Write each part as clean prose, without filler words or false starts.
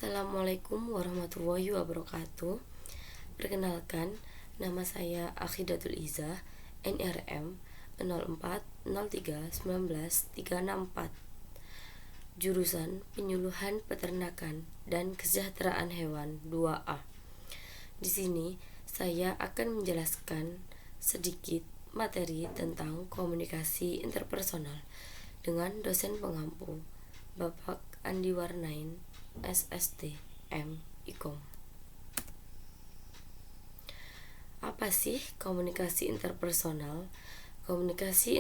Assalamualaikum warahmatullahi wabarakatuh. Perkenalkan, nama saya Akhidatul Izzah, NRM 0403193664. Jurusan Penyuluhan Peternakan dan Kesejahteraan Hewan 2A. Di sini saya akan menjelaskan sedikit materi tentang komunikasi interpersonal dengan dosen pengampu Bapak Andi Warnain, SST, M. Ikom. Apa sih komunikasi interpersonal? Komunikasi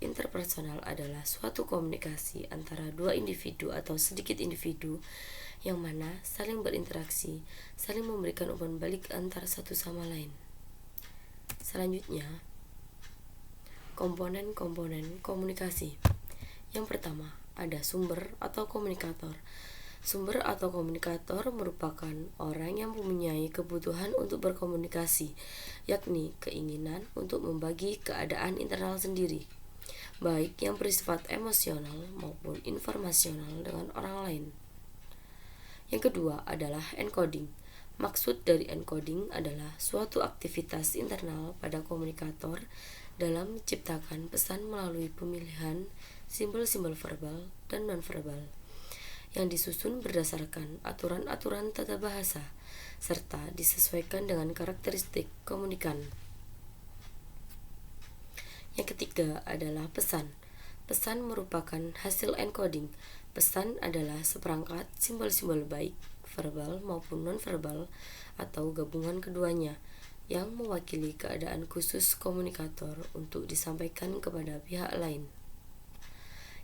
interpersonal adalah suatu komunikasi antara dua individu atau sedikit individu yang mana saling berinteraksi, saling memberikan umpan balik antara satu sama lain. Selanjutnya, komponen-komponen komunikasi. Yang pertama, ada sumber atau komunikator. Sumber atau komunikator merupakan orang yang mempunyai kebutuhan untuk berkomunikasi, yakni keinginan untuk membagi keadaan internal sendiri, baik yang bersifat emosional maupun informasional dengan orang lain. Yang kedua adalah encoding. Maksud dari encoding adalah suatu aktivitas internal pada komunikator dalam menciptakan pesan melalui pemilihan simbol-simbol verbal dan nonverbal yang disusun berdasarkan aturan-aturan tata bahasa serta disesuaikan dengan karakteristik komunikan. Yang ketiga adalah pesan. Pesan merupakan hasil encoding. Pesan adalah seperangkat simbol-simbol baik verbal maupun nonverbal atau gabungan keduanya yang mewakili keadaan khusus komunikator untuk disampaikan kepada pihak lain.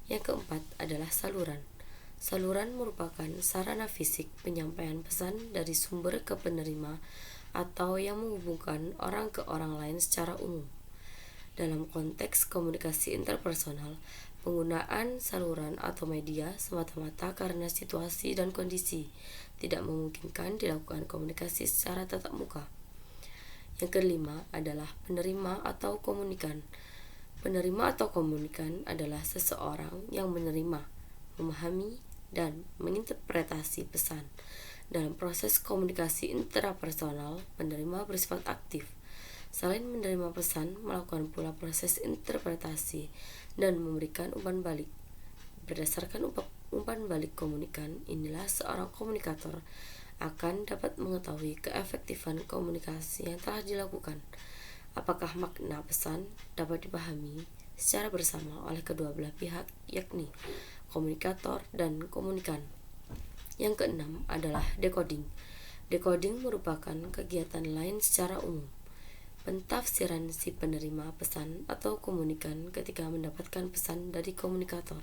Yang keempat adalah saluran. Saluran merupakan sarana fisik penyampaian pesan dari sumber ke penerima atau yang menghubungkan orang ke orang lain secara umum. Dalam konteks komunikasi interpersonal, penggunaan saluran atau media semata-mata karena situasi dan kondisi tidak memungkinkan dilakukan komunikasi secara tatap muka. Yang kelima adalah penerima atau komunikan. Penerima atau komunikan adalah seseorang yang menerima, memahami, dan menginterpretasi pesan. Dalam proses komunikasi intrapersonal, penerima bersifat aktif. Selain menerima pesan, melakukan pula proses interpretasi dan memberikan umpan balik. Berdasarkan umpan balik komunikan, inilah seorang komunikator akan dapat mengetahui keefektifan komunikasi yang telah dilakukan. Apakah makna pesan dapat dipahami secara bersama oleh kedua belah pihak, yakni komunikator dan komunikan. Yang keenam adalah decoding. Decoding merupakan kegiatan lain secara umum, pentafsiran si penerima pesan atau komunikan ketika mendapatkan pesan dari komunikator.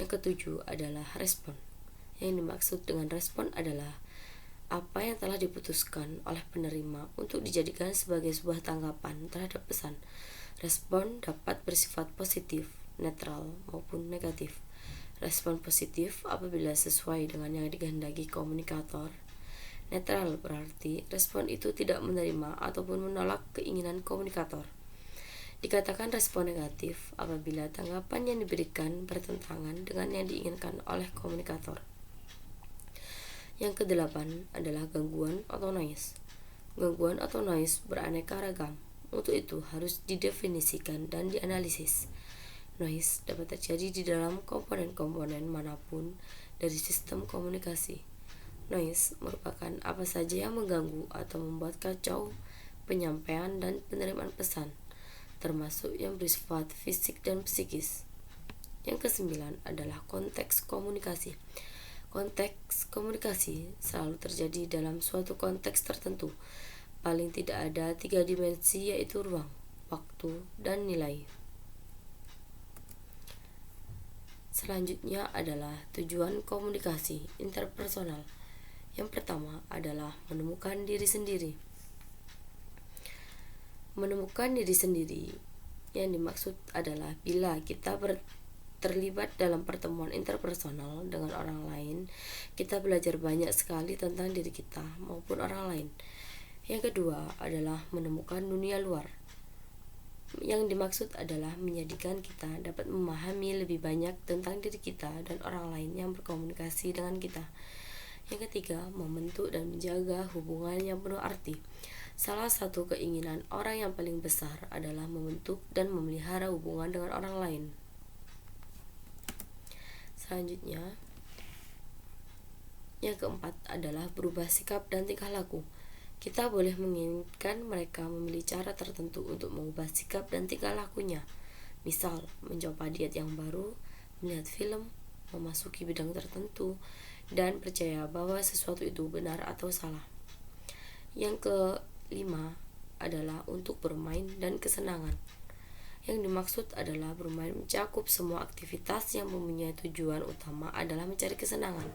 Yang ketujuh adalah respon. Yang dimaksud dengan respon adalah apa yang telah diputuskan oleh penerima untuk dijadikan sebagai sebuah tanggapan terhadap pesan. Respon dapat bersifat positif, netral, maupun negatif. Respon positif apabila sesuai dengan yang dikehendaki komunikator. Netral berarti respon itu tidak menerima ataupun menolak keinginan komunikator. Dikatakan respon negatif apabila tanggapan yang diberikan bertentangan dengan yang diinginkan oleh komunikator. Yang kedelapan adalah gangguan atau noise. Gangguan atau noise beraneka ragam. Untuk itu harus didefinisikan dan dianalisis. Noise dapat terjadi di dalam komponen-komponen manapun dari sistem komunikasi. Noise merupakan apa saja yang mengganggu atau membuat kacau penyampaian dan penerimaan pesan, termasuk yang bersifat fisik dan psikis. Yang kesembilan adalah konteks komunikasi. Konteks komunikasi selalu terjadi dalam suatu konteks tertentu. Paling tidak ada 3 dimensi, yaitu ruang, waktu, dan nilai. Selanjutnya adalah tujuan komunikasi interpersonal. Yang pertama adalah menemukan diri sendiri. Menemukan diri sendiri yang dimaksud adalah bila kita terlibat dalam pertemuan interpersonal dengan orang lain, kita belajar banyak sekali tentang diri kita maupun orang lain. Yang kedua adalah menemukan dunia luar. Yang dimaksud adalah menjadikan kita dapat memahami lebih banyak tentang diri kita dan orang lain yang berkomunikasi dengan kita. Yang ketiga, membentuk dan menjaga hubungan yang penuh arti. Salah satu keinginan orang yang paling besar adalah membentuk dan memelihara hubungan dengan orang lain. Selanjutnya, yang keempat adalah berubah sikap dan tingkah laku. Kita boleh menginginkan mereka memilih cara tertentu untuk mengubah sikap dan tingkah lakunya. Misal, mencoba diet yang baru, melihat film, memasuki bidang tertentu, dan percaya bahwa sesuatu itu benar atau salah. Yang kelima adalah untuk bermain dan kesenangan. Yang dimaksud adalah bermain mencakup semua aktivitas yang mempunyai tujuan utama adalah mencari kesenangan.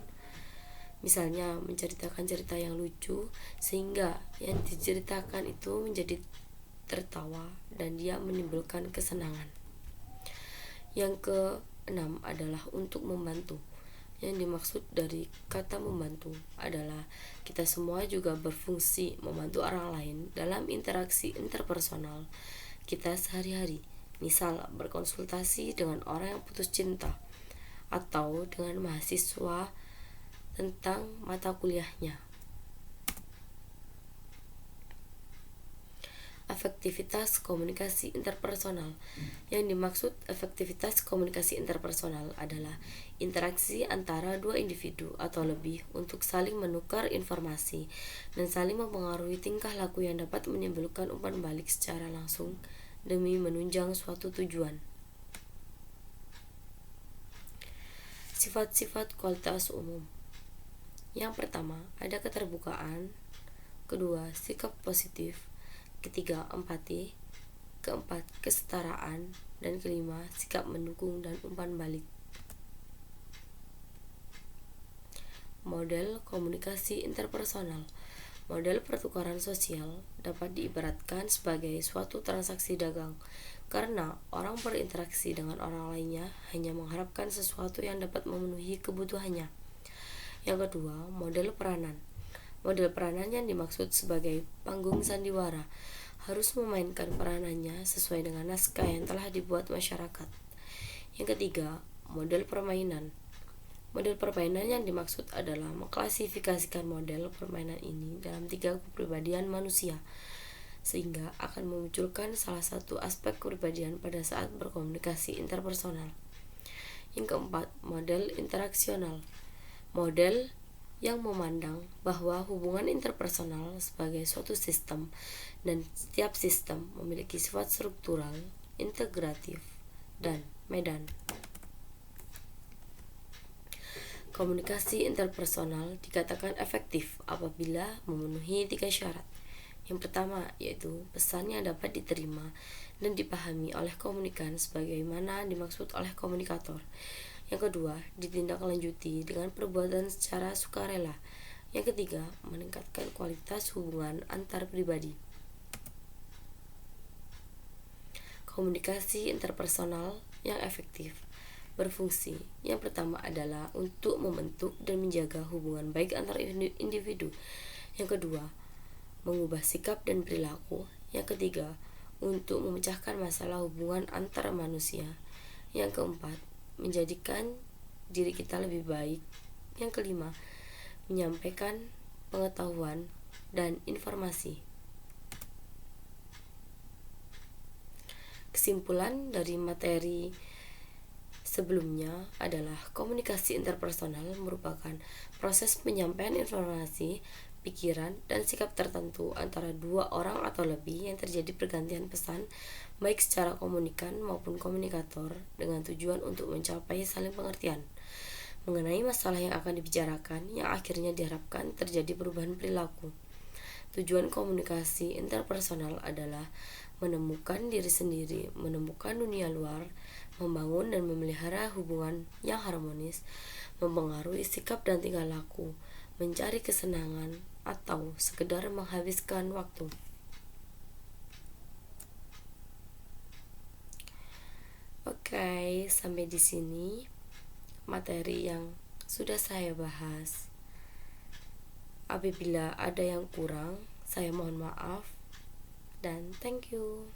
Misalnya menceritakan cerita yang lucu sehingga yang diceritakan itu menjadi tertawa dan dia menimbulkan kesenangan. Yang keenam adalah untuk membantu. Yang dimaksud dari kata membantu adalah kita semua juga berfungsi membantu orang lain dalam interaksi interpersonal kita sehari-hari. Misal berkonsultasi dengan orang yang putus cinta atau dengan mahasiswa tentang mata kuliahnya. Efektivitas komunikasi interpersonal. Yang dimaksud efektivitas komunikasi interpersonal adalah interaksi antara dua individu atau lebih untuk saling menukar informasi dan saling mempengaruhi tingkah laku yang dapat menimbulkan umpan balik secara langsung demi menunjang suatu tujuan. Sifat-sifat kualitas umum. Yang pertama, ada keterbukaan. Kedua, sikap positif. Ketiga, empati. Keempat, kesetaraan. Dan kelima, sikap mendukung dan umpan balik. Model komunikasi interpersonal. Model pertukaran sosial dapat diibaratkan sebagai suatu transaksi dagang, karena orang berinteraksi dengan orang lainnya hanya mengharapkan sesuatu yang dapat memenuhi kebutuhannya. Yang kedua, model peranan. Model peranan yang dimaksud sebagai panggung sandiwara harus memainkan peranannya sesuai dengan naskah yang telah dibuat masyarakat. Yang ketiga, model permainan. Model permainan yang dimaksud adalah mengklasifikasikan model permainan ini dalam 3 kepribadian manusia, sehingga akan memunculkan salah satu aspek kepribadian pada saat berkomunikasi interpersonal. Yang keempat, model interaksional. Model yang memandang bahwa hubungan interpersonal sebagai suatu sistem dan setiap sistem memiliki sifat struktural, integratif, dan medan. Komunikasi interpersonal dikatakan efektif apabila memenuhi 3 syarat. Yang pertama yaitu pesan yang dapat diterima dan dipahami oleh komunikan sebagaimana dimaksud oleh komunikator. Yang kedua, ditindaklanjuti dengan perbuatan secara sukarela. Yang ketiga, meningkatkan kualitas hubungan antar pribadi. Komunikasi interpersonal yang efektif berfungsi. Yang pertama adalah untuk membentuk dan menjaga hubungan baik antar individu. Yang kedua, mengubah sikap dan perilaku. Yang ketiga, untuk memecahkan masalah hubungan antar manusia. Yang keempat, menjadikan diri kita lebih baik. Yang kelima, menyampaikan pengetahuan dan informasi. Kesimpulan dari materi sebelumnya adalah komunikasi interpersonal merupakan proses penyampaian informasi, pikiran, dan sikap tertentu antara 2 orang atau lebih yang terjadi pergantian pesan baik secara komunikan maupun komunikator dengan tujuan untuk mencapai saling pengertian mengenai masalah yang akan dibicarakan yang akhirnya diharapkan terjadi perubahan perilaku. Tujuan komunikasi interpersonal adalah menemukan diri sendiri, menemukan dunia luar, membangun dan memelihara hubungan yang harmonis, mempengaruhi sikap dan tingkah laku, mencari kesenangan, atau sekedar menghabiskan waktu. Oke, sampai di sini materi yang sudah saya bahas. Apabila ada yang kurang, saya mohon maaf dan thank you.